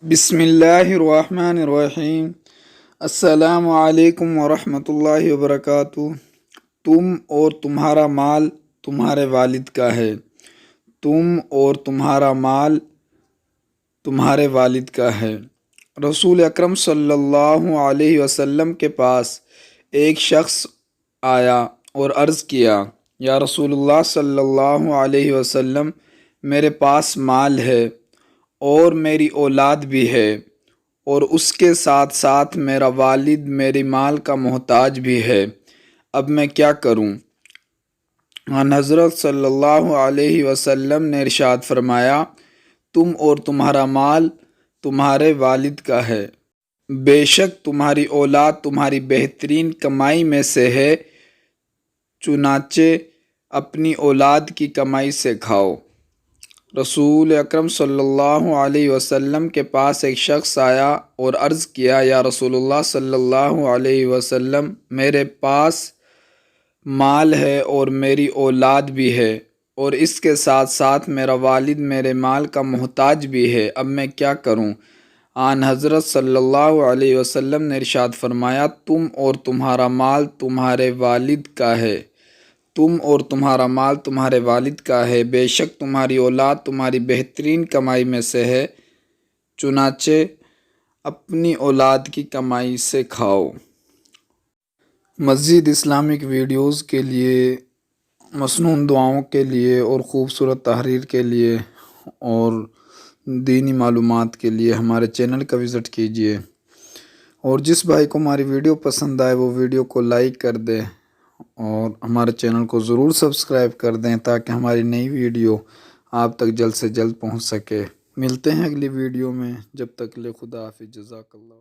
بسم اللہ الرحمن الرحیم۔ السلام علیکم ورحمۃ اللہ وبرکاتہ۔ تم اور تمہارا مال تمہارے والد کا ہے۔ تم اور تمہارا مال تمہارے والد کا ہے۔ رسول اکرم صلی اللہ علیہ وسلم کے پاس ایک شخص آیا اور عرض کیا، یا رسول اللہ صلی اللہ علیہ وسلم، میرے پاس مال ہے اور میری اولاد بھی ہے، اور اس کے ساتھ ساتھ میرا والد میری مال کا محتاج بھی ہے، اب میں کیا کروں؟ حضرت صلی اللہ علیہ وسلم نے ارشاد فرمایا، تم اور تمہارا مال تمہارے والد کا ہے، بے شک تمہاری اولاد تمہاری بہترین کمائی میں سے ہے، چنانچہ اپنی اولاد کی کمائی سے کھاؤ۔ رسول اکرم صلی اللہ علیہ وسلم کے پاس ایک شخص آیا اور عرض کیا، یا رسول اللہ صلی اللہ علیہ وسلم، میرے پاس مال ہے اور میری اولاد بھی ہے، اور اس کے ساتھ ساتھ میرا والد میرے مال کا محتاج بھی ہے، اب میں کیا کروں؟ آن حضرت صلی اللہ علیہ وسلم نے ارشاد فرمایا، تم اور تمہارا مال تمہارے والد کا ہے، تم اور تمہارا مال تمہارے والد کا ہے، بے شک تمہاری اولاد تمہاری بہترین کمائی میں سے ہے، چنانچہ اپنی اولاد کی کمائی سے کھاؤ۔ مزید اسلامک ویڈیوز کے لیے، مسنون دعاؤں کے لیے اور خوبصورت تحریر کے لیے اور دینی معلومات کے لیے ہمارے چینل کا وزٹ کیجیے، اور جس بھائی کو ہماری ویڈیو پسند آئے وہ ویڈیو کو لائک کر دے اور ہمارے چینل کو ضرور سبسکرائب کر دیں تاکہ ہماری نئی ویڈیو آپ تک جلد سے جلد پہنچ سکے۔ ملتے ہیں اگلی ویڈیو میں، جب تک لے خدا حافظ، جزاک اللہ۔